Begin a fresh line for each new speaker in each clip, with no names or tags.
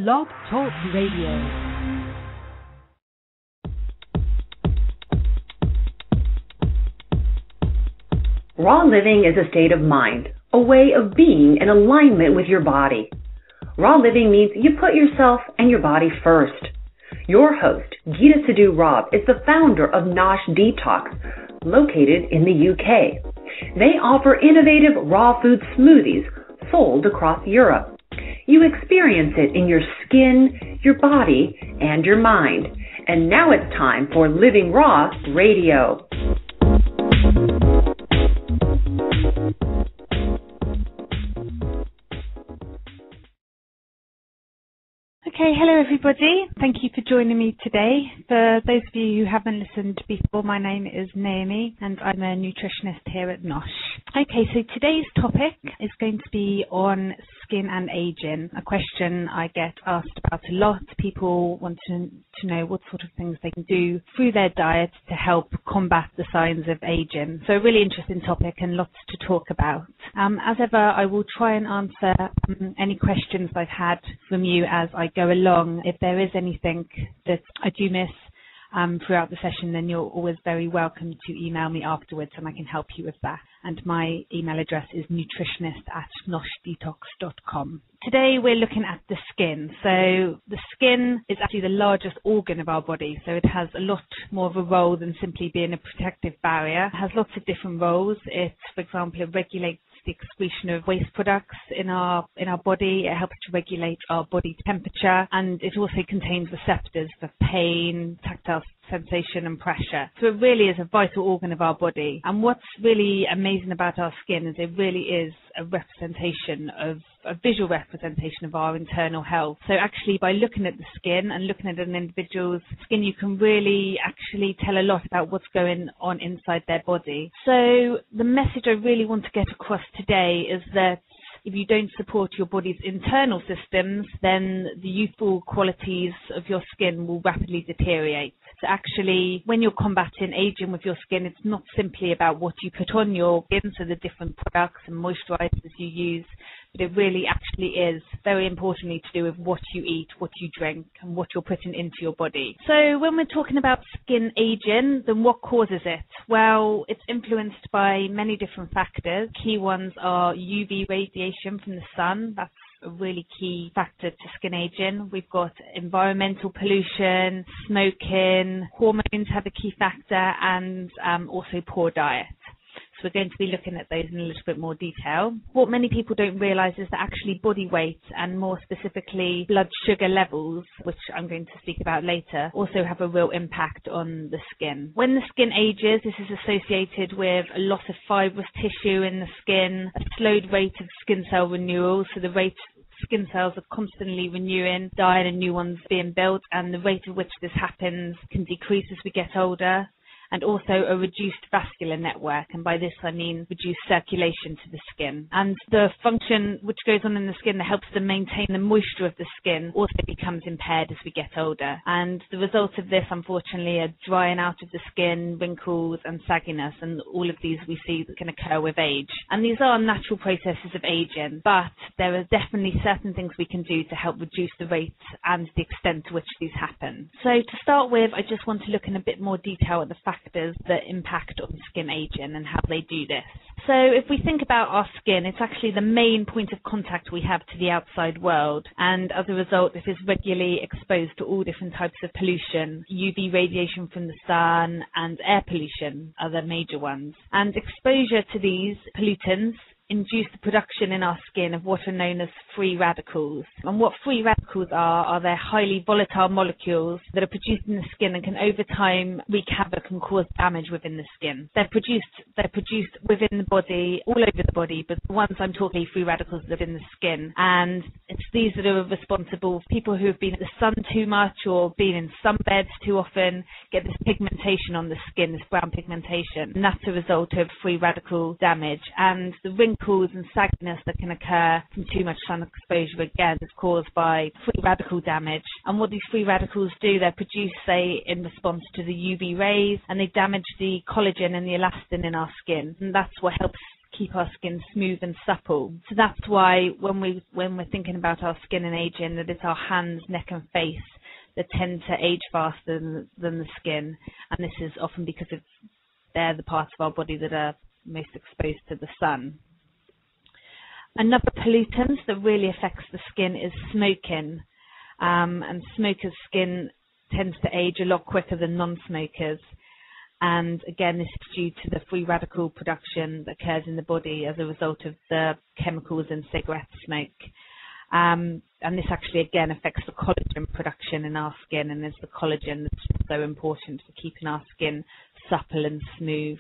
Blog Talk Radio.
Raw living is a state of mind, a way of being in alignment with your body. Raw living means you put yourself and your body first. Your host, sidhu-robb, is the founder of Nosh Detox, located in the UK. They offer innovative raw food smoothies sold across Europe. You experience it in your skin, your body, and your mind. And now it's time for Living Raw Radio.
Okay, hello everybody. Thank you for joining me today. For those of you who haven't listened before, my name is Naomi and I'm a nutritionist here at Nosh. Okay, so today's topic is going to be on skin and aging, a question I get asked about a lot. People want to know what sort of things they can do through their diet to help combat the signs of aging. So a really interesting topic and lots to talk about. As ever, I will try and answer any questions I've had from you as I go along. If there is anything that I do miss throughout the session, then you're always very welcome to email me afterwards and I can help you with that. And my email address is nutritionist@noshdetox.com. Today we're looking at the skin. So the skin is actually the largest organ of our body, so it has a lot more of a role than simply being a protective barrier. It has lots of different roles. It, for example, it regulates the excretion of waste products in our body. It helps to regulate our body temperature, and it also contains receptors for pain, tactile sensation and pressure. So it really is a vital organ of our body. And what's really amazing about our skin is it really is a visual representation of our internal health. So actually by looking at the skin and looking at an individual's skin, you can really actually tell a lot about what's going on inside their body. So the message I really want to get across today is that if you don't support your body's internal systems, then the youthful qualities of your skin will rapidly deteriorate. So actually, when you're combating aging with your skin, it's not simply about what you put on your skin, so the different products and moisturizers you use, but it really actually is very importantly to do with what you eat, what you drink, and what you're putting into your body. So when we're talking about skin aging, then what causes it? Well, it's influenced by many different factors. Key ones are UV radiation from the sun. That's a really key factor to skin aging. We've got environmental pollution, smoking, hormones have a key factor, and also poor diet. So we're going to be looking at those in a little bit more detail. What many people don't realise is that actually body weight and more specifically blood sugar levels, which I'm going to speak about later, also have a real impact on the skin. When the skin ages, this is associated with a loss of fibrous tissue in the skin, a slowed rate of skin cell renewal, so the rate skin cells are constantly renewing, dying and new ones being built, and the rate at which this happens can decrease as we get older. And also a reduced vascular network, and by this I mean reduced circulation to the skin. And the function which goes on in the skin that helps to maintain the moisture of the skin also becomes impaired as we get older. And the result of this, unfortunately, are drying out of the skin, wrinkles and sagginess, and all of these we see that can occur with age. And these are natural processes of aging, but there are definitely certain things we can do to help reduce the rate and the extent to which these happen. So to start with, I just want to look in a bit more detail at the factors that impact on skin aging and how they do this. So if we think about our skin, it's actually the main point of contact we have to the outside world, and as a result it is regularly exposed to all different types of pollution. UV radiation from the sun and air pollution are the major ones, and exposure to these pollutants induce the production in our skin of what are known as free radicals. And what free radicals are they're highly volatile molecules that are produced in the skin and can over time wreak havoc and cause damage within the skin. They're produced within the body, all over the body, but the ones I'm talking free radicals that are in the skin. And it's these that are responsible. People who have been in the sun too much or been in sunbeds too often get this pigmentation on the skin, this brown pigmentation. And that's a result of free radical damage. And the wrinkles and sagginess that can occur from too much sun exposure, again, is caused by free radical damage. And what these free radicals do, they're produced, say, in response to the UV rays, and they damage the collagen and the elastin in our skin. And that's what helps keep our skin smooth and supple. So that's why when we're thinking about our skin and aging, that it's our hands, neck and face that tend to age faster than the skin. And this is often because they're the parts of our body that are most exposed to the sun. Another pollutant that really affects the skin is smoking. And smokers' skin tends to age a lot quicker than non-smokers. And again, this is due to the free radical production that occurs in the body as a result of the chemicals in cigarette smoke. And this actually, again, affects the collagen production in our skin, and it's the collagen that's so important for keeping our skin supple and smooth.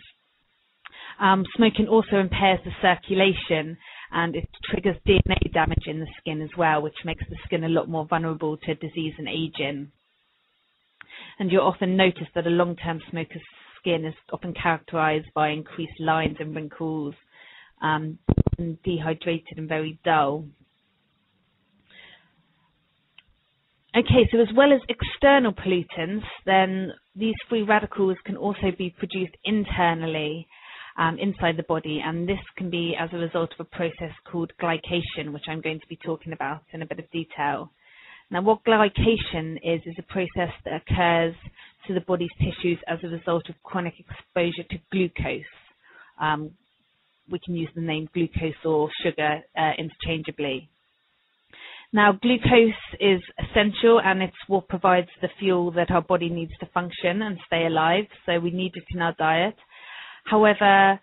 Smoking also impairs the circulation, and it triggers DNA damage in the skin as well, which makes the skin a lot more vulnerable to disease and aging. And you'll often notice that a long-term smoker's skin is often characterized by increased lines and wrinkles, and dehydrated and very dull. Okay, so as well as external pollutants, then these free radicals can also be produced internally inside the body, and this can be as a result of a process called glycation, which I'm going to be talking about in a bit of detail. Now, what glycation is a process that occurs to the body's tissues as a result of chronic exposure to glucose. We can use the name glucose or sugar interchangeably. Now, glucose is essential, and it's what provides the fuel that our body needs to function and stay alive, so we need it in our diet. However,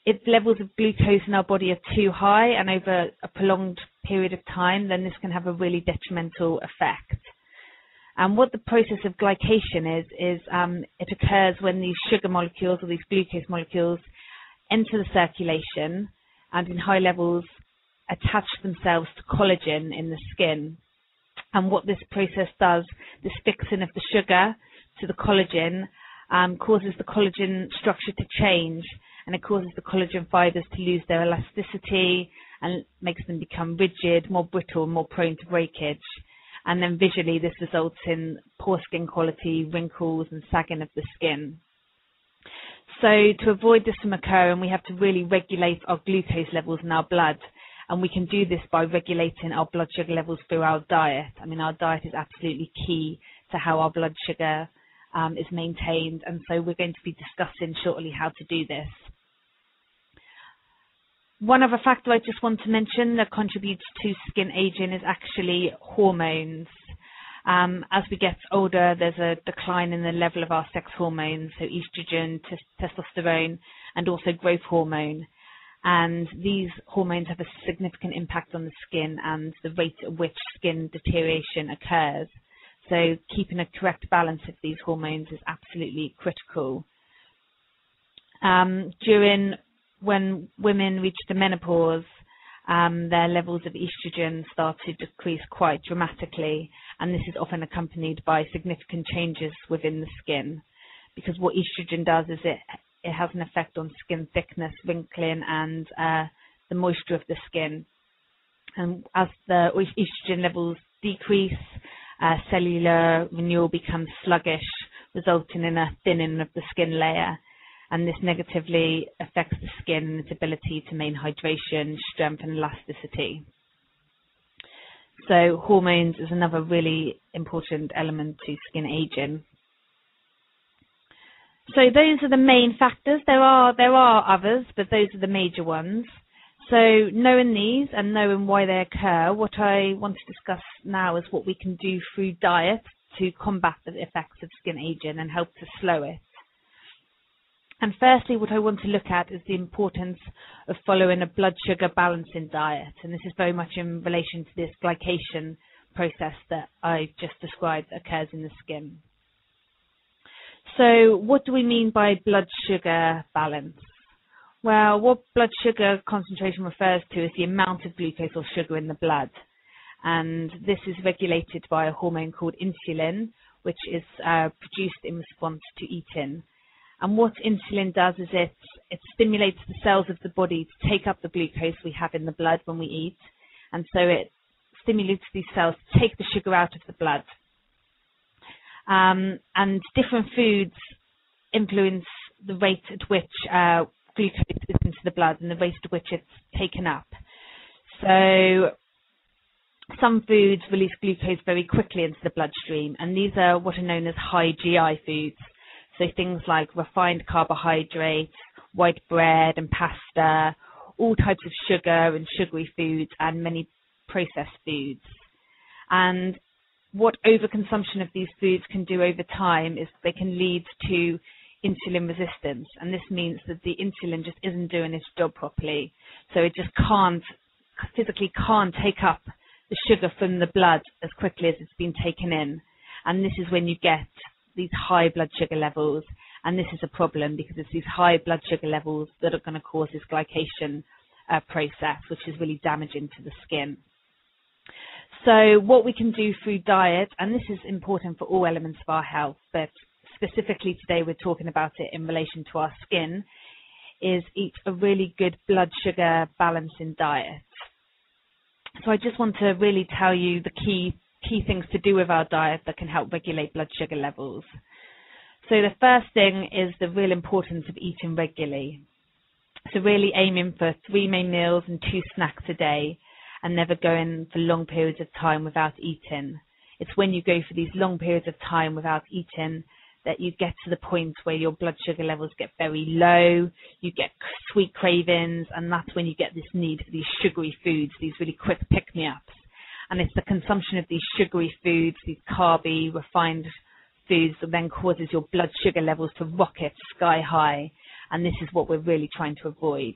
if levels of glucose in our body are too high and over a prolonged period of time, then this can have a really detrimental effect. And what the process of glycation is it occurs when these sugar molecules or these glucose molecules enter the circulation and in high levels attach themselves to collagen in the skin. And what this process does, this fixing of the sugar to the collagen, causes the collagen structure to change, and it causes the collagen fibers to lose their elasticity and makes them become rigid, more brittle, more prone to breakage. And then visually this results in poor skin quality, wrinkles and sagging of the skin. So to avoid this from occurring, we have to really regulate our glucose levels in our blood. And we can do this by regulating our blood sugar levels through our diet. I mean, our diet is absolutely key to how our blood sugar is maintained. And so we're going to be discussing shortly how to do this. One other factor I just want to mention that contributes to skin aging is actually hormones. As we get older, there's a decline in the level of our sex hormones, so estrogen, testosterone, and also growth hormone. And these hormones have a significant impact on the skin and the rate at which skin deterioration occurs. So keeping a correct balance of these hormones is absolutely critical. When women reach the menopause, their levels of estrogen start to decrease quite dramatically, and this is often accompanied by significant changes within the skin, because what estrogen does is it has an effect on skin thickness, wrinkling, and the moisture of the skin. And as the estrogen levels decrease, cellular renewal becomes sluggish, resulting in a thinning of the skin layer. And this negatively affects the skin and its ability to maintain hydration, strength, and elasticity. So hormones is another really important element to skin aging. So those are the main factors. There are others, but those are the major ones. So knowing these and knowing why they occur, what I want to discuss now is what we can do through diet to combat the effects of skin aging and help to slow it. And firstly, what I want to look at is the importance of following a blood sugar balancing diet. And this is very much in relation to this glycation process that I just described that occurs in the skin. So what do we mean by blood sugar balance? Well, what blood sugar concentration refers to is the amount of glucose or sugar in the blood. And this is regulated by a hormone called insulin, which is produced in response to eating. And what insulin does is it stimulates the cells of the body to take up the glucose we have in the blood when we eat. And so it stimulates these cells to take the sugar out of the blood. And different foods influence the rate at which glucose is into the blood and the rate at which it's taken up. So some foods release glucose very quickly into the bloodstream, and these are what are known as high GI foods. So things like refined carbohydrates, white bread and pasta, all types of sugar and sugary foods, and many processed foods. And what overconsumption of these foods can do over time is they can lead to insulin resistance, and this means that the insulin just isn't doing its job properly. So it just physically can't take up the sugar from the blood as quickly as it's been taken in. And this is when you get these high blood sugar levels, and this is a problem because it's these high blood sugar levels that are going to cause this glycation process, which is really damaging to the skin. So what we can do through diet, and this is important for all elements of our health, but specifically today we're talking about it in relation to our skin, is eat a really good blood sugar balancing diet. So I just want to really tell you the key things to do with our diet that can help regulate blood sugar levels. So the first thing is the real importance of eating regularly. So really aiming for 3 main meals and 2 snacks a day, and never going for long periods of time without eating. It's when you go for these long periods of time without eating that you get to the point where your blood sugar levels get very low, you get sweet cravings, and that's when you get this need for these sugary foods, these really quick pick-me-ups. And it's the consumption of these sugary foods, these carby, refined foods, that then causes your blood sugar levels to rocket sky high, and this is what we're really trying to avoid.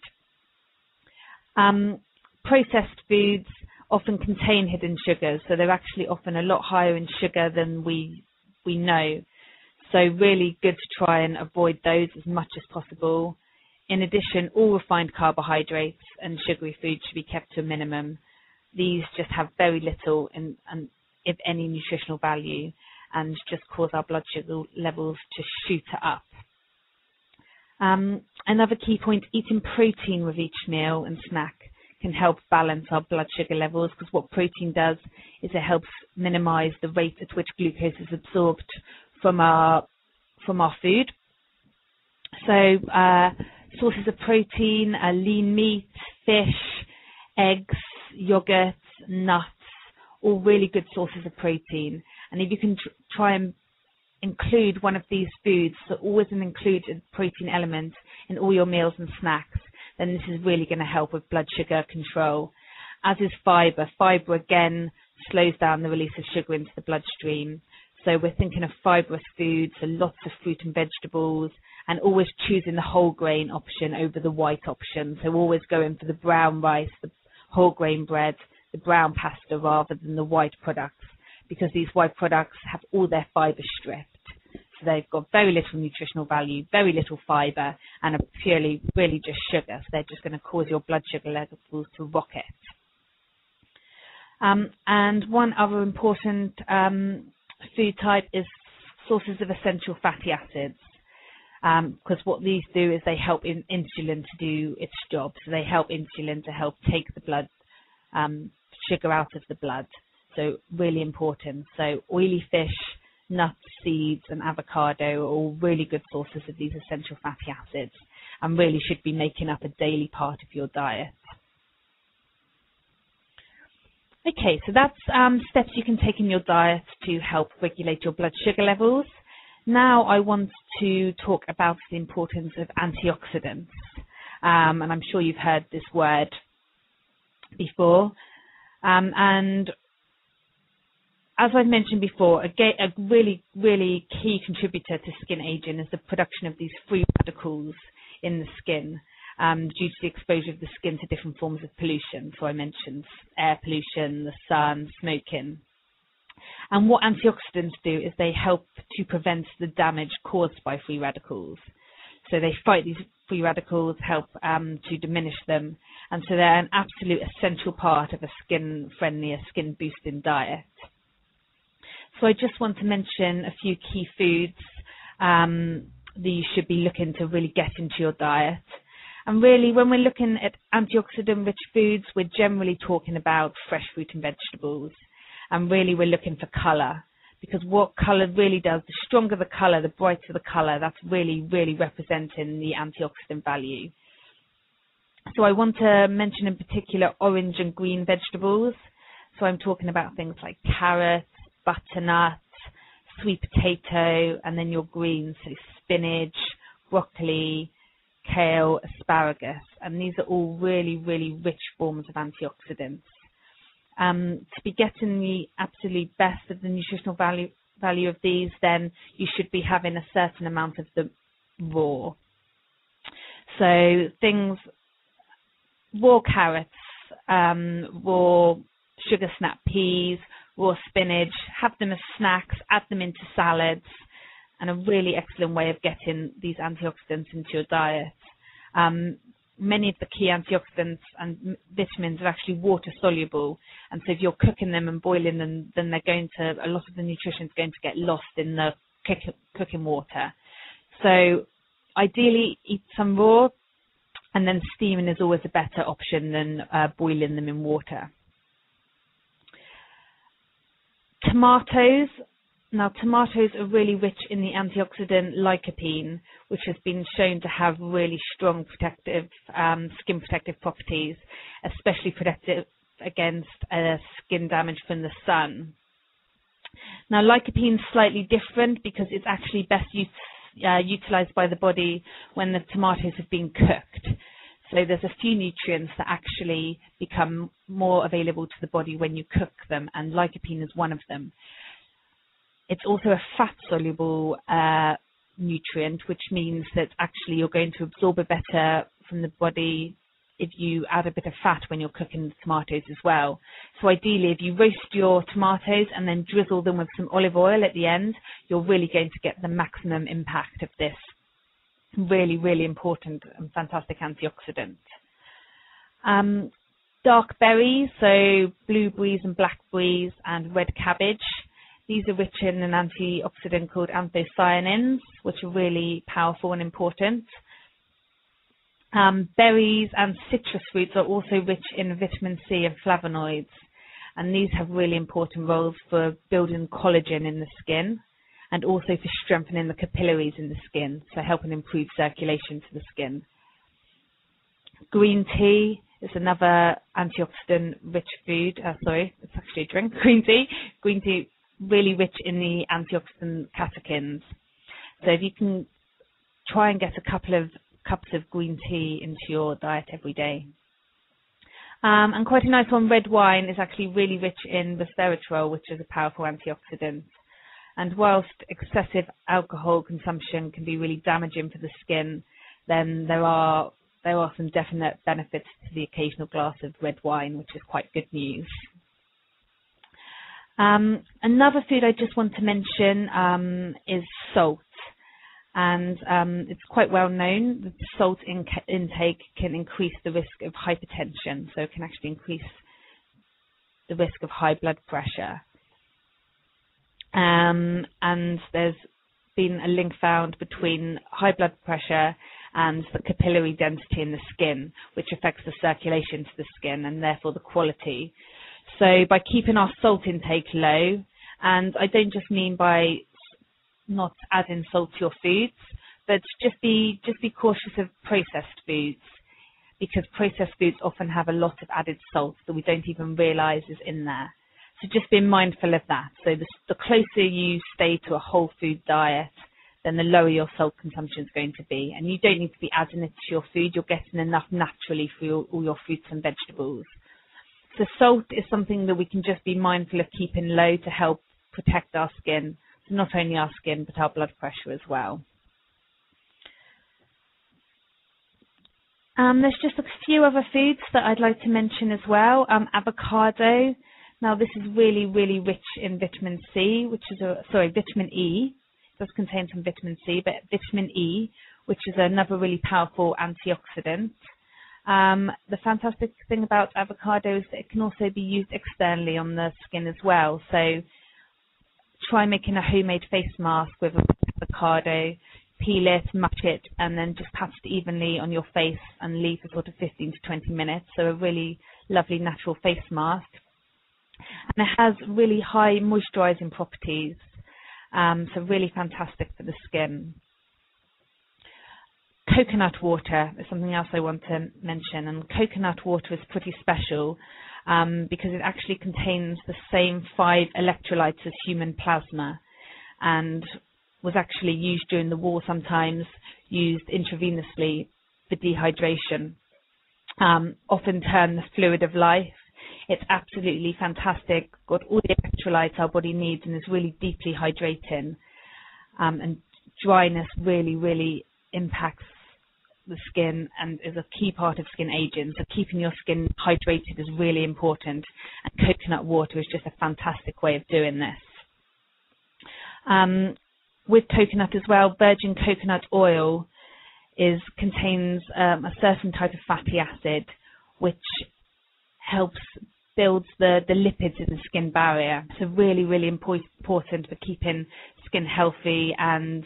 Processed foods often contain hidden sugars, so they're actually often a lot higher in sugar than we know. So really good to try and avoid those as much as possible. In addition, all refined carbohydrates and sugary foods should be kept to a minimum. These just have very little, and if any, nutritional value, and just cause our blood sugar levels to shoot up. Another key point, eating protein with each meal and snack can help balance our blood sugar levels, because what protein does is it helps minimize the rate at which glucose is absorbed from our food. So sources of protein are lean meat, fish, eggs, yogurt, nuts, all really good sources of protein. And if you can try and include one of these foods, so always include a protein element in all your meals and snacks, then this is really going to help with blood sugar control. As is fiber. Fiber, again, slows down the release of sugar into the bloodstream. So we're thinking of fibrous foods, so lots of fruit and vegetables, and always choosing the whole grain option over the white option. So always going for the brown rice, the whole grain bread, the brown pasta rather than the white products, because these white products have all their fiber stripped. So they've got very little nutritional value, very little fiber, and are purely really just sugar. So they're just going to cause your blood sugar levels to rocket. And one other important food type is sources of essential fatty acids, because what these do is they help insulin to do its job. So they help insulin to help take the blood sugar out of the blood. So really important. So oily fish, nuts, seeds and avocado are all really good sources of these essential fatty acids, and really should be making up a daily part of your diet. Okay, so that's steps you can take in your diet to help regulate your blood sugar levels. Now I want to talk about the importance of antioxidants. And I'm sure you've heard this word before. And as I've mentioned before, a really, really key contributor to skin aging is the production of these free radicals in the skin, due to the exposure of the skin to different forms of pollution. So I mentioned air pollution, the sun, smoking. And what antioxidants do is they help to prevent the damage caused by free radicals. So they fight these free radicals, help to diminish them, and so they're an absolute essential part of a skin-friendly, skin boosting diet. So I just want to mention a few key foods that you should be looking to really get into your diet. And really, when we're looking at antioxidant-rich foods, we're generally talking about fresh fruit and vegetables. And really, we're looking for colour, because what colour really does, the stronger the colour, the brighter the colour, that's really, really representing the antioxidant value. So I want to mention in particular orange and green vegetables. So I'm talking about things like carrots, butternut, sweet potato, and then your greens, so spinach, broccoli, kale, asparagus. And these are all really, really rich forms of antioxidants. To be getting the absolute best of the nutritional value of these, then you should be having a certain amount of them raw. So things, raw carrots, raw sugar snap peas, raw spinach, have them as snacks, add them into salads, and a really excellent way of getting these antioxidants into your diet. Many of the key antioxidants and vitamins are actually water soluble, and so if you're cooking them and boiling them, then a lot of the nutrition is going to get lost in the cooking water. So ideally eat some raw, and then steaming is always a better option than boiling them in water. Tomatoes. Now, tomatoes are really rich in the antioxidant lycopene, which has been shown to have really strong protective, skin protective properties, especially protective against skin damage from the sun. Now, lycopene is slightly different because it's actually best utilized by the body when the tomatoes have been cooked. So there's a few nutrients that actually become more available to the body when you cook them, and lycopene is one of them. It's also a fat-soluble nutrient, which means that actually you're going to absorb it better from the body if you add a bit of fat when you're cooking the tomatoes as well. So ideally, if you roast your tomatoes and then drizzle them with some olive oil at the end, you're really going to get the maximum impact of this really, really important and fantastic antioxidant. Dark berries, so blueberries and blackberries and red cabbage. These are rich in an antioxidant called anthocyanins, which are really powerful and important. Berries and citrus fruits are also rich in vitamin C and flavonoids, and these have really important roles for building collagen in the skin and also for strengthening the capillaries in the skin, so helping improve circulation to the skin. Green tea is another antioxidant-rich food. It's actually a drink, green tea. Green tea, really rich in the antioxidant catechins. So if you can try and get a couple of cups of green tea into your diet every day. And quite a nice one, red wine is actually really rich in resveratrol, which is a powerful antioxidant. And whilst excessive alcohol consumption can be really damaging for the skin, then there are some definite benefits to the occasional glass of red wine, which is quite good news. Another food I just want to mention is salt. And it's quite well known that the salt intake can increase the risk of hypertension, so it can actually increase the risk of high blood pressure. And there's been a link found between high blood pressure and the capillary density in the skin, which affects the circulation to the skin and therefore the quality. So by keeping our salt intake low, and I don't just mean by not adding salt to your foods, but just be cautious of processed foods, because processed foods often have a lot of added salt that we don't even realize is in there. So just be mindful of that. So the closer you stay to a whole food diet, then the lower your salt consumption is going to be. And you don't need to be adding it to your food. You're getting enough naturally for all your fruits and vegetables. So salt is something that we can just be mindful of keeping low to help protect our skin. So not only our skin, but our blood pressure as well. There's just a few other foods that I'd like to mention as well. Avocado. Now, this is really, really rich in vitamin C, vitamin E. It does contain some vitamin C, but vitamin E, which is another really powerful antioxidant. The fantastic thing about avocado is that it can also be used externally on the skin as well. So try making a homemade face mask with avocado, peel it, match it, and then just pat it evenly on your face and leave for sort of 15 to 20 minutes. So a really lovely natural face mask. And it has really high moisturizing properties, so really fantastic for the skin. Coconut water is something else I want to mention, and coconut water is pretty special because it actually contains the same 5 electrolytes as human plasma, and was actually used during the war, sometimes used intravenously for dehydration, often termed the fluid of life. It's absolutely fantastic, got all the electrolytes our body needs, and is really deeply hydrating. And dryness really, really impacts the skin and is a key part of skin aging. So keeping your skin hydrated is really important, and coconut water is just a fantastic way of doing this. With coconut as well, virgin coconut oil contains a certain type of fatty acid which helps builds the lipids in the skin barrier. So really, really important for keeping skin healthy and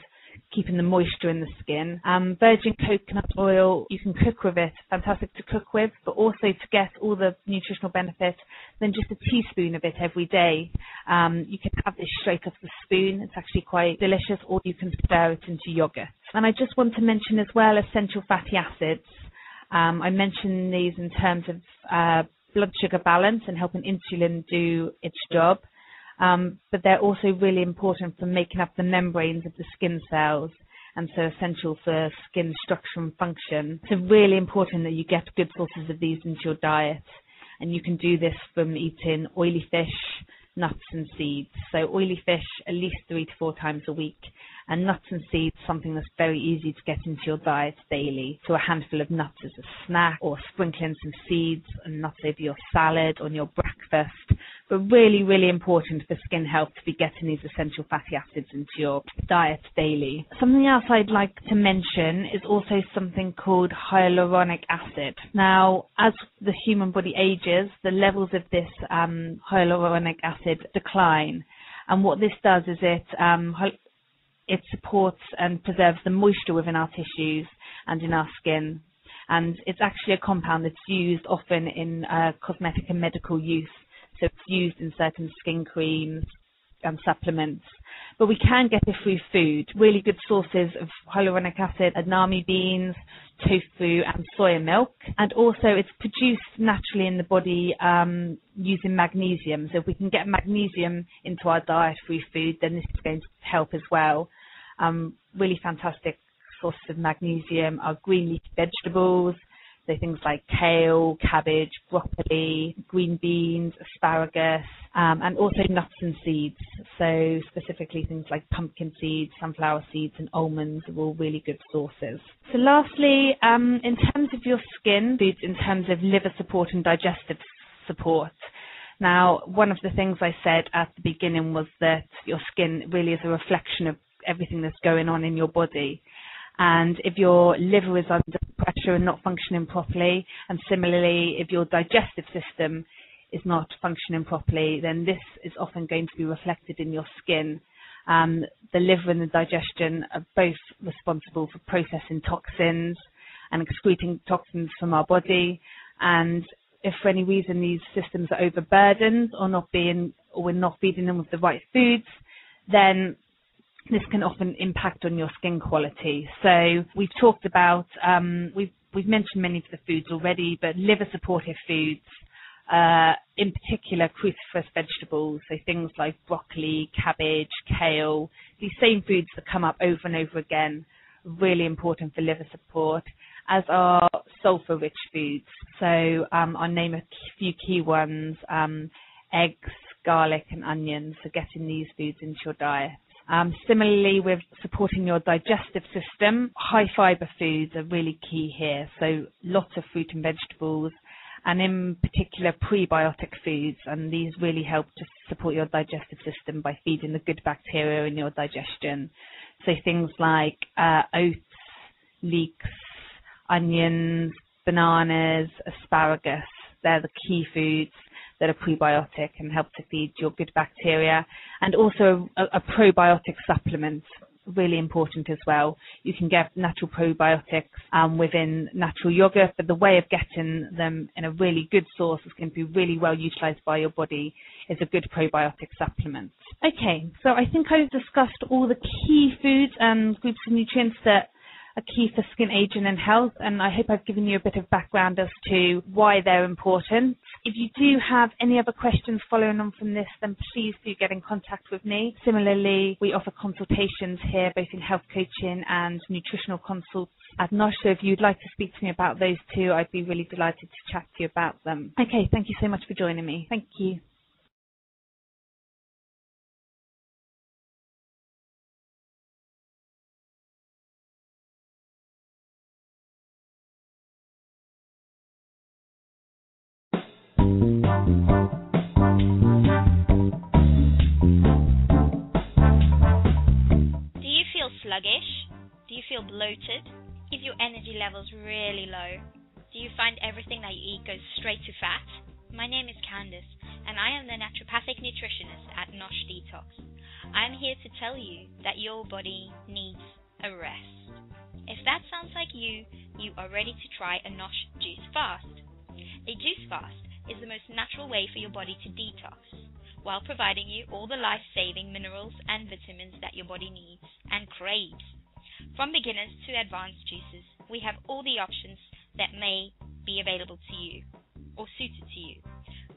keeping the moisture in the skin. Virgin coconut oil, you can cook with it, fantastic to cook with, but also to get all the nutritional benefits, then just a teaspoon of it every day. You can have this straight off the spoon, it's actually quite delicious, or you can stir it into yogurt. And I just want to mention as well essential fatty acids. I mentioned these in terms of blood sugar balance and helping insulin do its job. But they're also really important for making up the membranes of the skin cells, and so essential for skin structure and function. So really important that you get good sources of these into your diet, and you can do this from eating oily fish, nuts and seeds. So oily fish at least 3 to 4 times a week, and nuts and seeds, something that's very easy to get into your diet daily. So a handful of nuts as a snack, or sprinkling some seeds and nuts over your salad, on your breakfast. But really, really important for skin health to be getting these essential fatty acids into your diet daily. Something else I'd like to mention is also something called hyaluronic acid. Now, as the human body ages, the levels of this hyaluronic acid decline. And what this does is it supports and preserves the moisture within our tissues and in our skin. And it's actually a compound that's used often in cosmetic and medical use. So it's used in certain skin creams and supplements. But we can get it through food. Really good sources of hyaluronic acid are edamame beans, tofu and soya milk. And also it's produced naturally in the body using magnesium. So if we can get magnesium into our diet through food, then this is going to help as well. Really fantastic sources of magnesium are green leafy vegetables. So things like kale, cabbage, broccoli, green beans, asparagus, and also nuts and seeds. So specifically things like pumpkin seeds, sunflower seeds, and almonds are all really good sources. So lastly, in terms of your skin, foods in terms of liver support and digestive support. Now, one of the things I said at the beginning was that your skin really is a reflection of everything that's going on in your body. And if your liver is under pressure and not functioning properly, and similarly, if your digestive system is not functioning properly, then this is often going to be reflected in your skin. The liver and the digestion are both responsible for processing toxins and excreting toxins from our body. And if for any reason these systems are overburdened or we're not feeding them with the right foods, then this can often impact on your skin quality. So we've talked about, we've mentioned many of the foods already, but liver supportive foods, in particular cruciferous vegetables, so things like broccoli, cabbage, kale, these same foods that come up over and over again, really important for liver support, as are sulfur-rich foods. So I'll name a few key ones, eggs, garlic and onions, so getting these foods into your diet. Similarly, with supporting your digestive system, high fiber foods are really key here. So lots of fruit and vegetables, and in particular prebiotic foods, and these really help to support your digestive system by feeding the good bacteria in your digestion. So things like oats, leeks, onions, bananas, asparagus, they're the key foods that are prebiotic and help to feed your good bacteria. And also a probiotic supplement, really important as well. You can get natural probiotics within natural yogurt, but the way of getting them in a really good source is going to be really well utilized by your body is a good probiotic supplement. Okay, so I think I've discussed all the key foods and groups of nutrients that are key for skin aging and health, and I hope I've given you a bit of background as to why they're important. If you do have any other questions following on from this, then please do get in contact with me. Similarly, we offer consultations here, both in health coaching and nutritional consults at Nosh. So if you'd like to speak to me about those two, I'd be really delighted to chat to you about them. Okay, thank you so much for joining me. Thank you.
Sluggish? Do you feel bloated? Is your energy levels really low? Do you find everything that you eat goes straight to fat? My name is Candice, and I am the naturopathic nutritionist at Nosh Detox. I'm here to tell you that your body needs a rest. If that sounds like you are ready to try a Nosh juice fast. A juice fast is the most natural way for your body to detox, while providing you all the life-saving minerals and vitamins that your body needs and craves. From beginners to advanced juices, we have all the options that may be available to you or suited to you.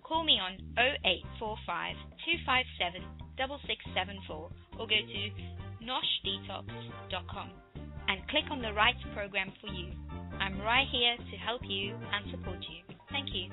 Call me on 0845 257 6674 or go to noshdetox.com and click on the right program for you. I'm right here to help you and support you. Thank you.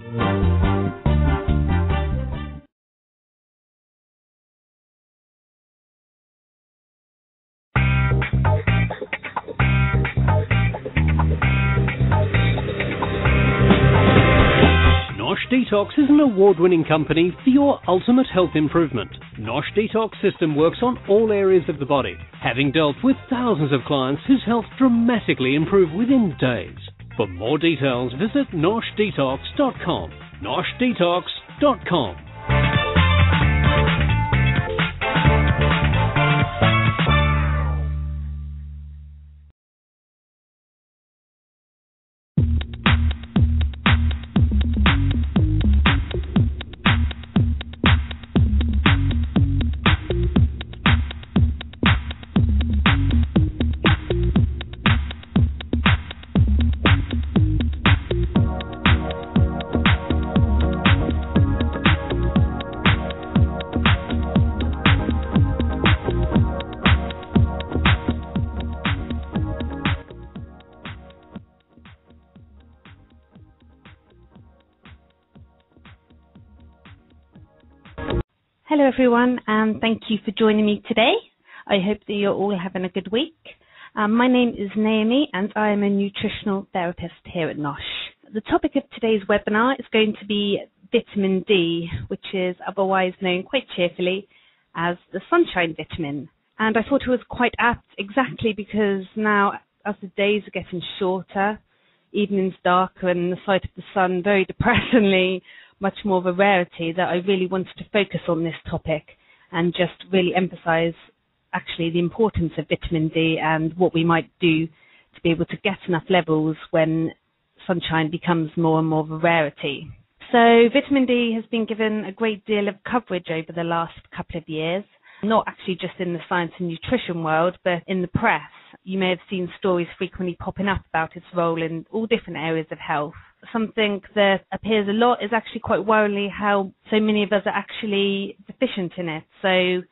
Nosh Detox is an award-winning company for your ultimate health improvement. Nosh Detox system works on all areas of the body, having dealt with thousands of clients whose health dramatically improved within days. For more details, visit noshdetox.com. noshdetox.com.
Hello everyone, and thank you for joining me today. I hope that you're all having a good week. My name is Naomi and I am a nutritional therapist here at Nosh. The topic of today's webinar is going to be vitamin D, which is otherwise known quite cheerfully as the sunshine vitamin. And I thought it was quite apt exactly because now, as the days are getting shorter, evenings darker and the sight of the sun very depressingly much more of a rarity, that I really wanted to focus on this topic and just really emphasize actually the importance of vitamin D and what we might do to be able to get enough levels when sunshine becomes more and more of a rarity. So vitamin D has been given a great deal of coverage over the last couple of years, not actually just in the science and nutrition world, but in the press. You may have seen stories frequently popping up about its role in all different areas of health. Something that appears a lot is actually quite worryingly how so many of us are actually deficient in it. So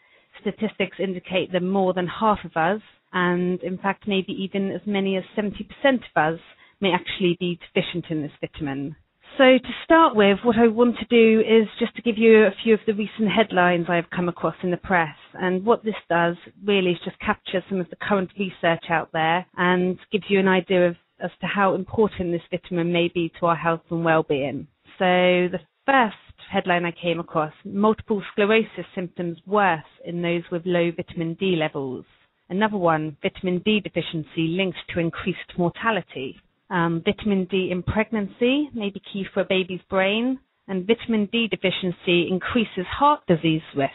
statistics indicate that more than half of us, and in fact maybe even as many as 70% of us, may actually be deficient in this vitamin. So to start with, what I want to do is just to give you a few of the recent headlines I've come across in the press. And what this does really is just capture some of the current research out there and gives you an idea of as to how important this vitamin may be to our health and well-being. So the first headline I came across, multiple sclerosis symptoms worse in those with low vitamin D levels. Another one, vitamin D deficiency linked to increased mortality. Vitamin D in pregnancy may be key for a baby's brain, and vitamin D deficiency increases heart disease risk.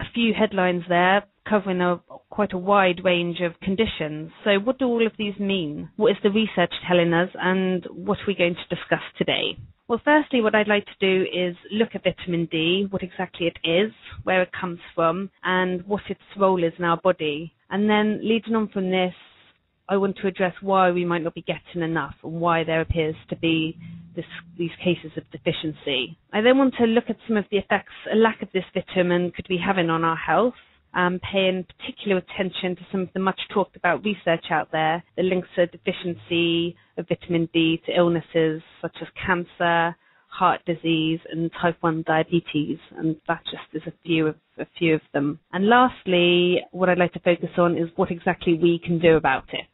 A few headlines there covering quite a wide range of conditions. So what do all of these mean? What is the research telling us, and what are we going to discuss today? Well, firstly, what I'd like to do is look at vitamin D, what exactly it is, where it comes from, and what its role is in our body. And then leading on from this, I want to address why we might not be getting enough and why there appears to be these cases of deficiency. I then want to look at some of the effects a lack of this vitamin could be having on our health, paying particular attention to some of the much talked about research out there that links a deficiency of vitamin D to illnesses such as cancer, heart disease and type 1 diabetes, and that just is a few of them. And lastly, what I'd like to focus on is what exactly we can do about it,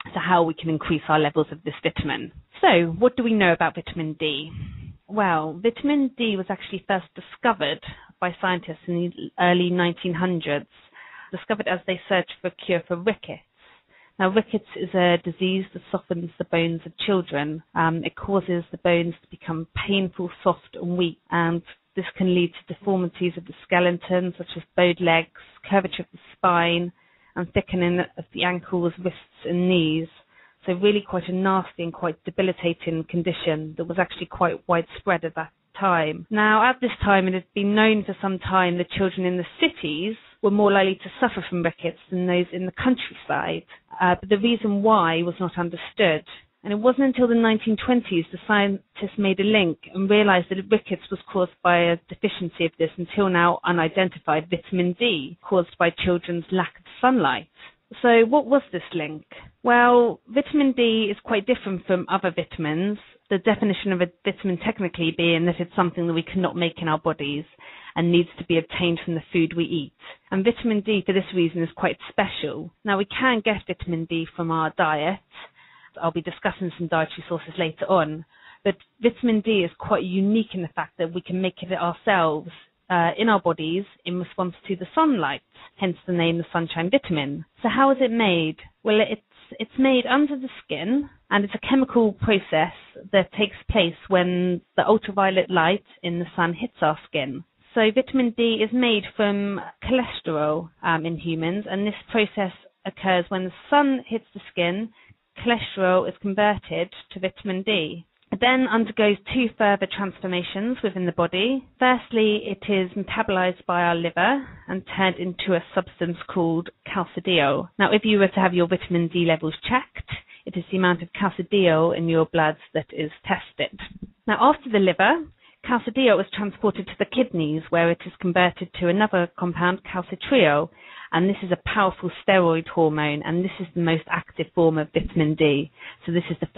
so how we can increase our levels of this vitamin. So, what do we know about vitamin D? Well, vitamin D was actually first discovered by scientists in the early 1900s, discovered as they searched for a cure for rickets. Now, rickets is a disease that softens the bones of children. It causes the bones to become painful, soft and weak, and this can lead to deformities of the skeleton, such as bowed legs, curvature of the spine, and thickening of the ankles, wrists and knees. So really quite a nasty and quite debilitating condition that was actually quite widespread at that time. Now, at this time, it had been known for some time that children in the cities were more likely to suffer from rickets than those in the countryside. But the reason why was not understood. And it wasn't until the 1920s the scientists made a link and realized that rickets was caused by a deficiency of this until now unidentified vitamin D, caused by children's lack of sunlight. So what was this link? Well, vitamin D is quite different from other vitamins. The definition of a vitamin technically being that it's something that we cannot make in our bodies and needs to be obtained from the food we eat. And vitamin D, for this reason, is quite special. Now, we can get vitamin D from our diet. I'll be discussing some dietary sources later on. But vitamin D is quite unique in the fact that we can make it ourselves in our bodies in response to the sunlight, hence the name the sunshine vitamin. So how is it made? Well, it's made under the skin, and it's a chemical process that takes place when the ultraviolet light in the sun hits our skin. So vitamin D is made from cholesterol in humans, and this process occurs when the sun hits the skin. Cholesterol is converted to vitamin D. It then undergoes two further transformations within the body. Firstly, it is metabolized by our liver and turned into a substance called calcidiol. Now, if you were to have your vitamin D levels checked, it is the amount of calcidiol in your blood that is tested. Now, after the liver, calcidiol is transported to the kidneys, where it is converted to another compound, calcitriol, and this is a powerful steroid hormone, and this is the most active form of vitamin D. So this is the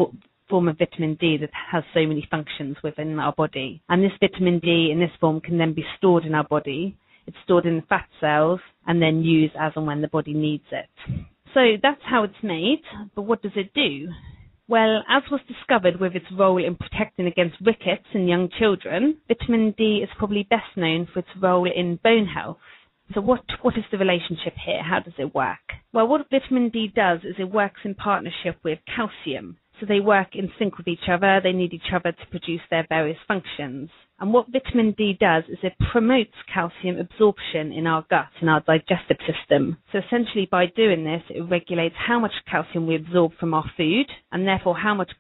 form of vitamin D that has so many functions within our body. And this vitamin D in this form can then be stored in our body. It's stored in the fat cells and then used as and when the body needs it. So that's how it's made, but what does it do? Well, as was discovered with its role in protecting against rickets in young children, vitamin D is probably best known for its role in bone health. So what is the relationship here? How does it work? Well, what vitamin D does is it works in partnership with calcium. So they work in sync with each other. They need each other to produce their various functions. And what vitamin D does is it promotes calcium absorption in our gut, in our digestive system. So essentially by doing this, it regulates how much calcium we absorb from our food, and therefore how much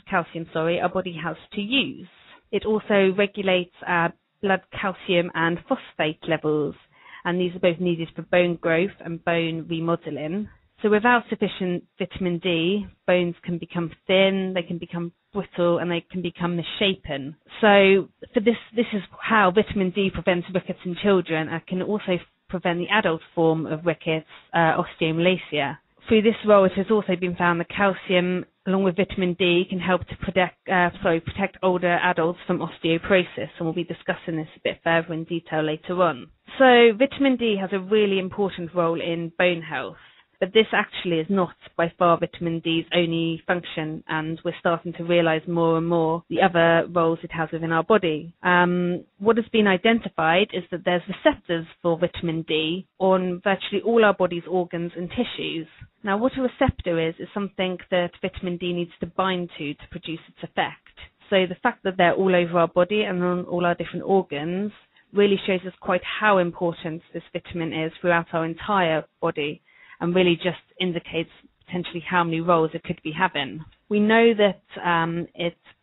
calcium our body has to use. It also regulates our blood calcium and phosphate levels, and these are both needed for bone growth and bone remodeling. So without sufficient vitamin D, bones can become thin, they can become brittle, and they can become misshapen. So for this is how vitamin D prevents rickets in children, and can also prevent the adult form of rickets, osteomalacia. Through this role, it has also been found that calcium, along with vitamin D, can help to protect older adults from osteoporosis, and we'll be discussing this a bit further in detail later on. So vitamin D has a really important role in bone health. But this actually is not by far vitamin D's only function, and we're starting to realize more and more the other roles it has within our body. What has been identified is that there's receptors for vitamin D on virtually all our body's organs and tissues. Now, what a receptor is something that vitamin D needs to bind to produce its effect. So the fact that they're all over our body and on all our different organs really shows us quite how important this vitamin is throughout our entire body, and really just indicates potentially how many roles it could be having. We know that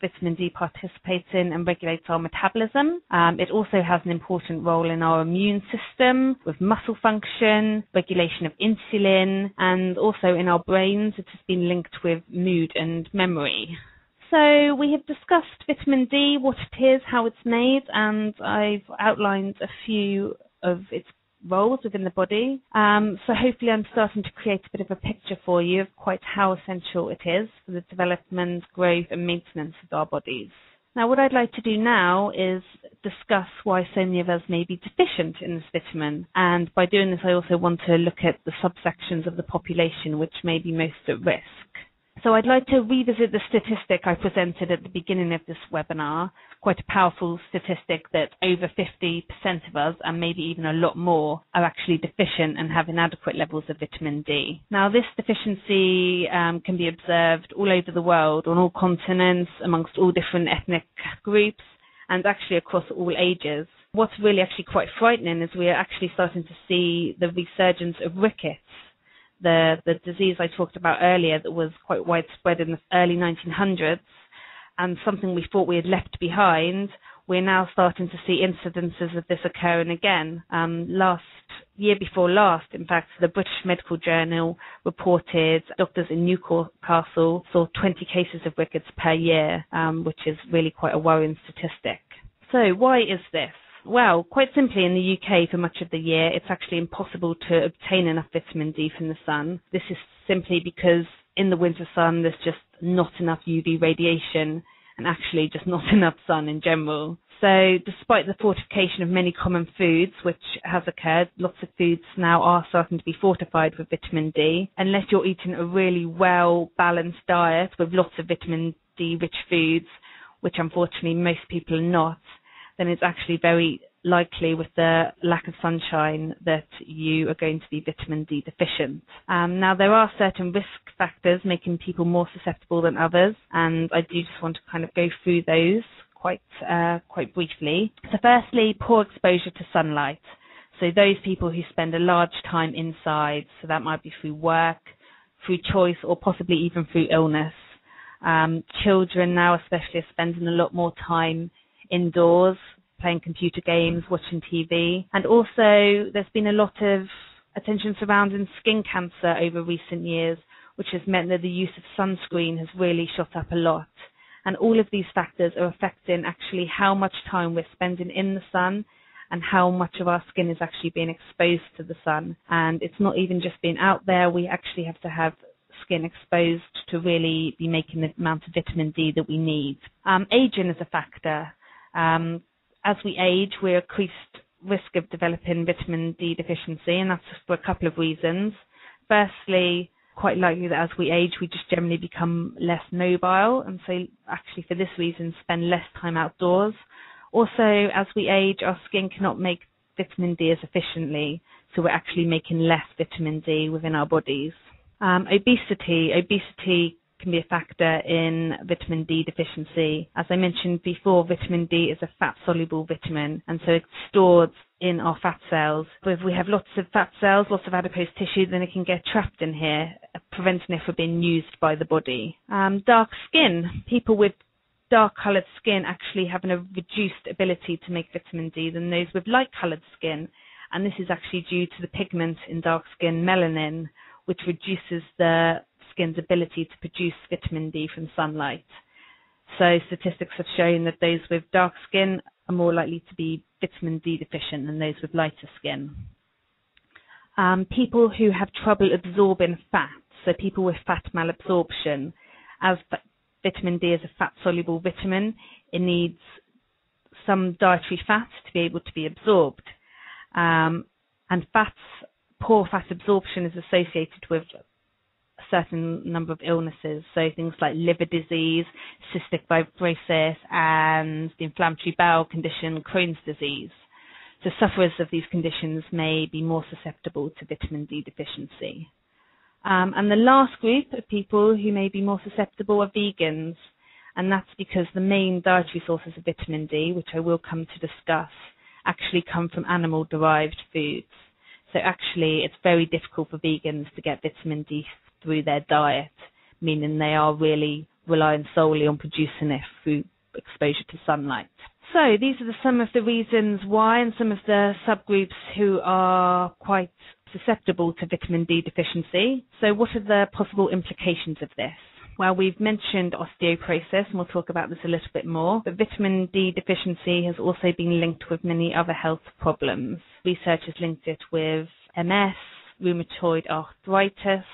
vitamin D participates in and regulates our metabolism. It also has an important role in our immune system with muscle function, regulation of insulin, and also in our brains. It has been linked with mood and memory. So we have discussed vitamin D, what it is, how it's made, and I've outlined a few of its roles within the body. So hopefully I'm starting to create a bit of a picture for you of quite how essential it is for the development, growth and maintenance of our bodies. Now what I'd like to do now is discuss why so many of us may be deficient in this vitamin, and by doing this I also want to look at the subsections of the population which may be most at risk. So I'd like to revisit the statistic I presented at the beginning of this webinar, quite a powerful statistic that over 50% of us, and maybe even a lot more, are actually deficient and have inadequate levels of vitamin D. Now this deficiency can be observed all over the world, on all continents, amongst all different ethnic groups, and actually across all ages. What's really actually quite frightening is we are actually starting to see the resurgence of rickets, the disease I talked about earlier that was quite widespread in the early 1900s, and something we thought we had left behind. We're now starting to see incidences of this occurring again. Year before last, in fact, the British Medical Journal reported doctors in Newcastle saw 20 cases of rickets per year, which is really quite a worrying statistic. So why is this? Well, quite simply, in the UK for much of the year, it's actually impossible to obtain enough vitamin D from the sun. This is simply because in the winter sun, there's just not enough UV radiation and actually just not enough sun in general. So despite the fortification of many common foods, which has occurred, lots of foods now are starting to be fortified with vitamin D. Unless you're eating a really well-balanced diet with lots of vitamin D-rich foods, which unfortunately most people are not, then it's actually very likely with the lack of sunshine that you are going to be vitamin D deficient. Now, there are certain risk factors making people more susceptible than others, and I do just want to kind of go through those quite briefly. So firstly, poor exposure to sunlight. So those people who spend a large time inside, so that might be through work, through choice, or possibly even through illness. Children now especially are spending a lot more time indoors, playing computer games, watching TV. And also there's been a lot of attention surrounding skin cancer over recent years, which has meant that the use of sunscreen has really shot up a lot. And all of these factors are affecting actually how much time we're spending in the sun and how much of our skin is actually being exposed to the sun. And it's not even just being out there, we actually have to have skin exposed to really be making the amount of vitamin D that we need. Aging is a factor. As we age, we're increased risk of developing vitamin D deficiency, and that's for a couple of reasons. Firstly, quite likely that as we age, we just generally become less mobile, and so actually for this reason, spend less time outdoors. Also, as we age, our skin cannot make vitamin D as efficiently, so we're actually making less vitamin D within our bodies. Obesity can be a factor in vitamin D deficiency. As I mentioned before, vitamin D is a fat-soluble vitamin, and so it's stored in our fat cells. But if we have lots of fat cells, lots of adipose tissue, then it can get trapped in here, preventing it from being used by the body. Dark skin. People with dark-coloured skin actually have a reduced ability to make vitamin D than those with light-coloured skin, and this is actually due to the pigment in dark skin, melanin, which reduces the skin's ability to produce vitamin D from sunlight. So statistics have shown that those with dark skin are more likely to be vitamin D deficient than those with lighter skin. People who have trouble absorbing fat, so people with fat malabsorption, as vitamin D is a fat-soluble vitamin, it needs some dietary fat to be able to be absorbed. And poor fat absorption is associated with a certain number of illnesses, so things like liver disease, cystic fibrosis, and the inflammatory bowel condition, Crohn's disease. So sufferers of these conditions may be more susceptible to vitamin D deficiency. And the last group of people who may be more susceptible are vegans, and that's because the main dietary sources of vitamin D, which I will come to discuss, actually come from animal-derived foods. So actually, it's very difficult for vegans to get vitamin D through their diet, meaning they are really relying solely on producing it through exposure to sunlight. So these are some of the reasons why, and some of the subgroups who are quite susceptible to vitamin D deficiency. So what are the possible implications of this? Well, we've mentioned osteoporosis, and we'll talk about this a little bit more, but vitamin D deficiency has also been linked with many other health problems. Research has linked it with MS, rheumatoid arthritis,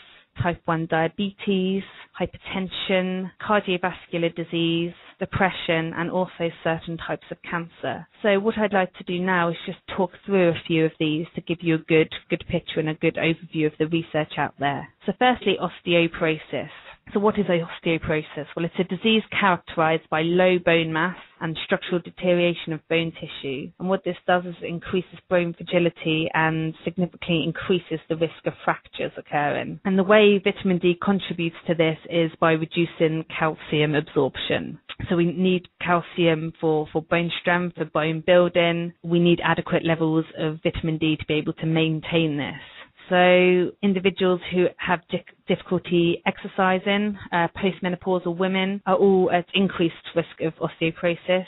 type 1 diabetes, hypertension, cardiovascular disease, depression, and also certain types of cancer. So what I'd like to do now is just talk through a few of these to give you a good picture and a good overview of the research out there. So firstly, osteoporosis. So what is osteoporosis? Well, it's a disease characterized by low bone mass and structural deterioration of bone tissue. And what this does is it increases bone fragility and significantly increases the risk of fractures occurring. And the way vitamin D contributes to this is by reducing calcium absorption. So we need calcium for bone strength, for bone building. We need adequate levels of vitamin D to be able to maintain this. So individuals who have difficulty exercising, postmenopausal women, are all at increased risk of osteoporosis.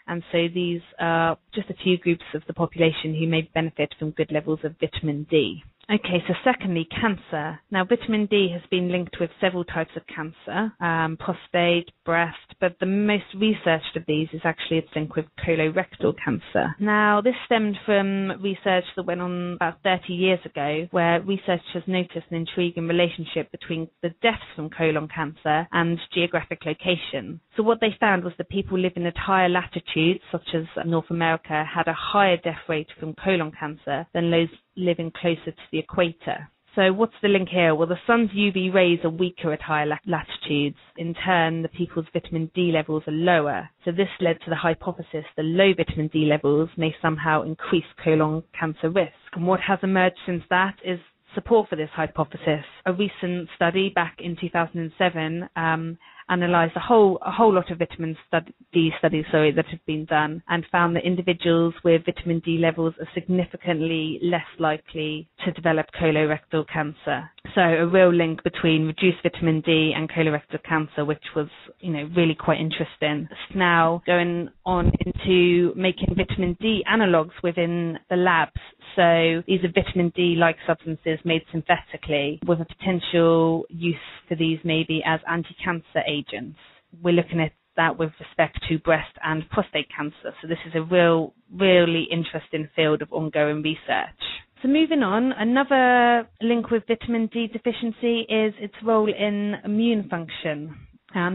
And so these are just a few groups of the population who may benefit from good levels of vitamin D. Okay, so secondly, cancer. Now, vitamin D has been linked with several types of cancer, prostate, breast, but the most researched of these is actually its link with colorectal cancer. Now, this stemmed from research that went on about 30 years ago, where researchers noticed an intriguing relationship between the deaths from colon cancer and geographic location. So what they found was that people living at higher latitudes, such as North America, had a higher death rate from colon cancer than those living closer to the equator. So what's the link here? Well, the sun's UV rays are weaker at higher latitudes. In turn, the people's vitamin D levels are lower. So this led to the hypothesis that low vitamin D levels may somehow increase colon cancer risk. And what has emerged since that is support for this hypothesis. A recent study back in 2007 analysed a whole lot of vitamin D studies that have been done, and found that individuals with vitamin D levels are significantly less likely to develop colorectal cancer. So a real link between reduced vitamin D and colorectal cancer, which was, really quite interesting. It's now going on into making vitamin D analogues within the labs. So these are vitamin D-like substances made synthetically, with a potential use for these maybe as anti-cancer agents. We're looking at that with respect to breast and prostate cancer. So this is a really interesting field of ongoing research. So moving on, another link with vitamin D deficiency is its role in immune function.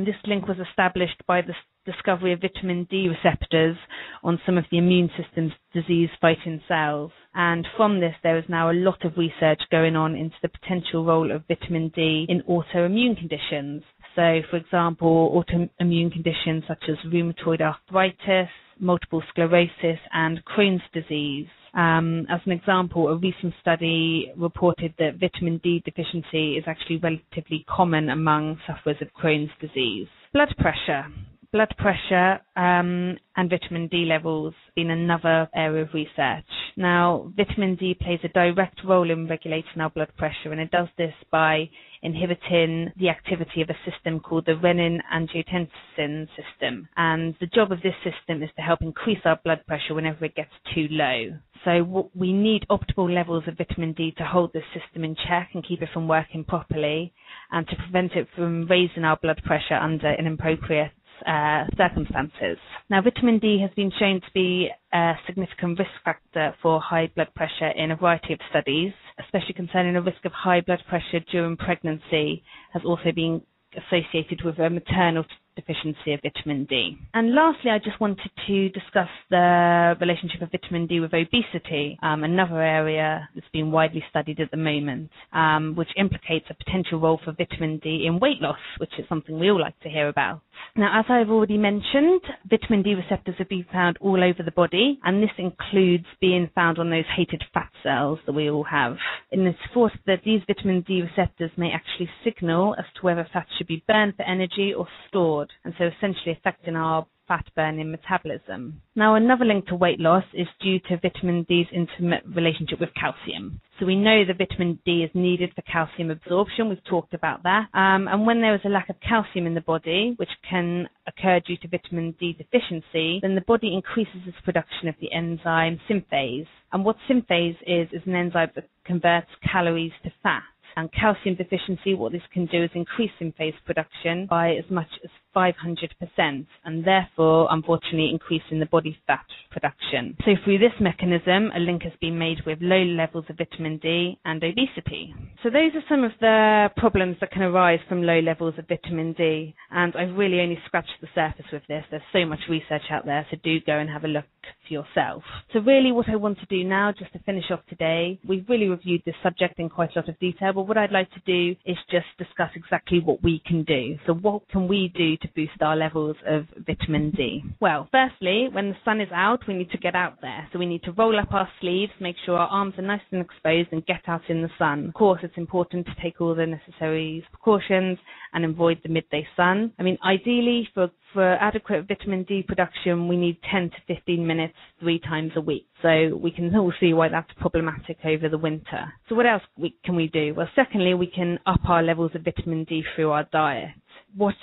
This link was established by the discovery of vitamin D receptors on some of the immune system's disease-fighting cells. And from this, there is now a lot of research going on into the potential role of vitamin D in autoimmune conditions. So, for example, autoimmune conditions such as rheumatoid arthritis, multiple sclerosis, and Crohn's disease. As an example, a recent study reported that vitamin D deficiency is actually relatively common among sufferers of Crohn's disease. Blood pressure and vitamin D levels been another area of research. Now, vitamin D plays a direct role in regulating our blood pressure, and it does this by inhibiting the activity of a system called the renin-angiotensin system. And the job of this system is to help increase our blood pressure whenever it gets too low. So we need optimal levels of vitamin D to hold this system in check and keep it from working properly, and to prevent it from raising our blood pressure under inappropriate circumstances. Now, vitamin D has been shown to be a significant risk factor for high blood pressure in a variety of studies, especially concerning the risk of high blood pressure during pregnancy has also been associated with a maternal deficiency of vitamin D. And lastly, I just wanted to discuss the relationship of vitamin D with obesity, another area that's been widely studied at the moment, which implicates a potential role for vitamin D in weight loss, which is something we all like to hear about. Now, as I've already mentioned, vitamin D receptors have been found all over the body, and this includes being found on those hated fat cells that we all have. And it's thought that these vitamin D receptors may actually signal as to whether fat should be burned for energy or stored, and so essentially affecting our fat burning metabolism. Now, another link to weight loss is due to vitamin D's intimate relationship with calcium. So we know that vitamin D is needed for calcium absorption. We've talked about that. And when there is a lack of calcium in the body, which can occur due to vitamin D deficiency, then the body increases its production of the enzyme synthase. And what synthase is an enzyme that converts calories to fat. And calcium deficiency, what this can do is increase synthase production by as much as 500%, and therefore, unfortunately, increasing the body fat production. So through this mechanism, a link has been made with low levels of vitamin D and obesity. So those are some of the problems that can arise from low levels of vitamin D, and I've really only scratched the surface with this. There's so much research out there, so do go and have a look for yourself. So really what I want to do now, just to finish off today, we've really reviewed this subject in quite a lot of detail, but what I'd like to do is just discuss exactly what we can do. So what can we do to boost our levels of vitamin D? Well, firstly, when the sun is out, we need to get out there. So we need to roll up our sleeves, make sure our arms are nice and exposed, and get out in the sun. Of course, it's important to take all the necessary precautions and avoid the midday sun. I mean, ideally, for adequate vitamin D production, we need 10 to 15 minutes 3 times a week. So we can all see why that's problematic over the winter. So what else can we do? Well, secondly, we can up our levels of vitamin D through our diet. What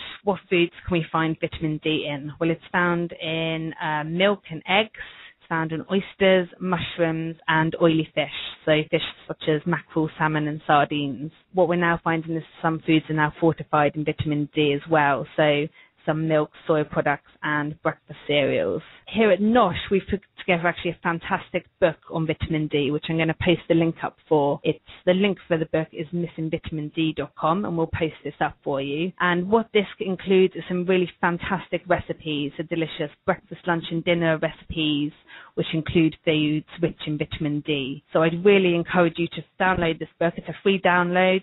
foods can we find vitamin D in? Well, it's found in milk and eggs. It's found in oysters, mushrooms, and oily fish. So fish such as mackerel, salmon, and sardines. What we're now finding is some foods are now fortified in vitamin D as well. So some milk, soy products, and breakfast cereals. Here at Nosh, we've put together actually a fantastic book on vitamin D, which I'm going to post the link up for. The link for the book is missingvitamind.com, and we'll post this up for you. And what this includes is some really fantastic recipes, a delicious breakfast, lunch, and dinner recipes, which include foods rich in vitamin D. So I'd really encourage you to download this book. It's a free download.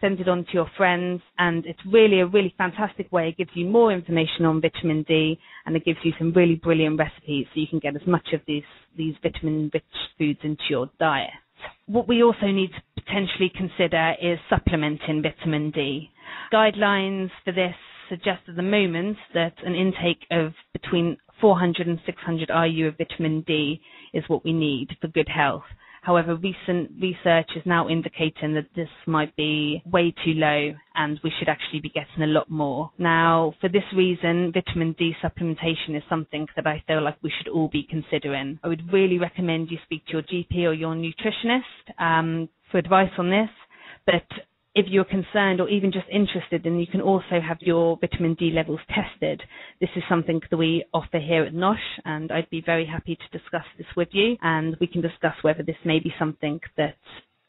Send it on to your friends, and it's really a really fantastic way. It gives you more information on vitamin D, and it gives you some really brilliant recipes so you can get as much of these vitamin-rich foods into your diet. What we also need to potentially consider is supplementing vitamin D. Guidelines for this suggest at the moment that an intake of between 400 and 600 IU of vitamin D is what we need for good health. However, recent research is now indicating that this might be way too low and we should actually be getting a lot more. Now, for this reason, vitamin D supplementation is something that I feel like we should all be considering. I would really recommend you speak to your GP or your nutritionist for advice on this, but if you're concerned or even just interested, then you can also have your vitamin D levels tested. This is something that we offer here at Nosh, and I'd be very happy to discuss this with you, and we can discuss whether this may be something that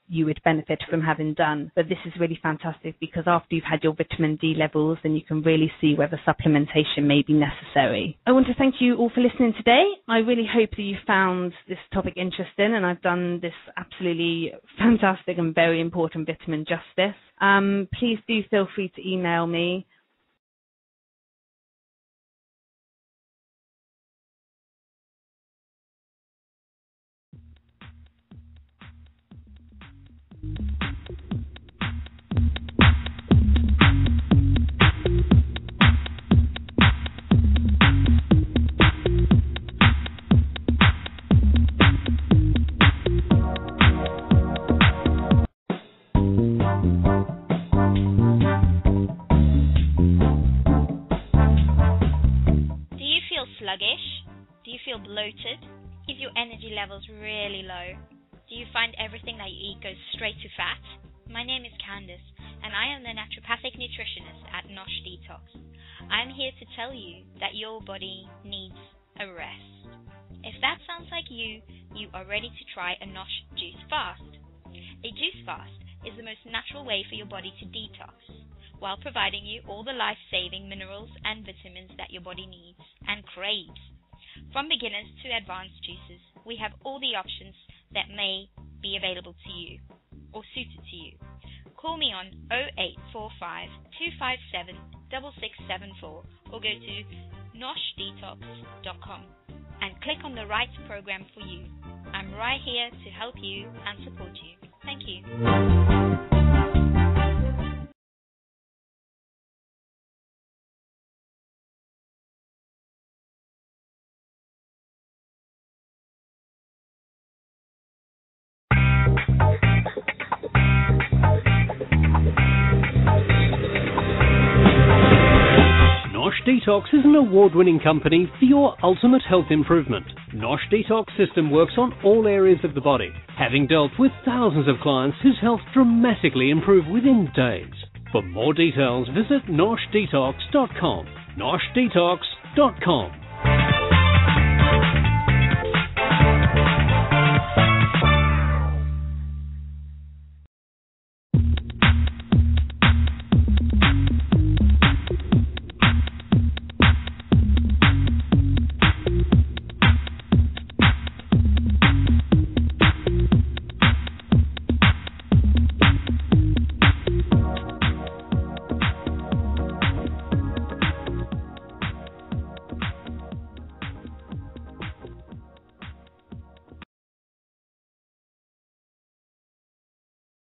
you would benefit from having done. But this is really fantastic because after you've had your vitamin D levels, then you can really see whether supplementation may be necessary. I want to thank you all for listening today. I really hope that you found this topic interesting, and I've done this absolutely fantastic and very important vitamin justice. Please do feel free to email me.
Do you feel bloated? Is your energy levels really low? Do you find everything that you eat goes straight to fat? My name is Candice, and I am the naturopathic nutritionist at Nosh Detox. I am here to tell you that your body needs a rest. If that sounds like you are ready to try a Nosh juice fast. A juice fast is the most natural way for your body to detox, while providing you all the life-saving minerals and vitamins that your body needs and craves. From beginners to advanced juices, we have all the options that may be available to you or suited to you. Call me on 0845 257 6674 or go to noshdetox.com and click on the right program for you. I'm right here to help you and support you. Thank you.
Detox is an award-winning company for your ultimate health improvement. Nosh Detox system works on all areas of the body, having dealt with thousands of clients whose health dramatically improved within days. For more details, visit noshdetox.com. noshdetox.com.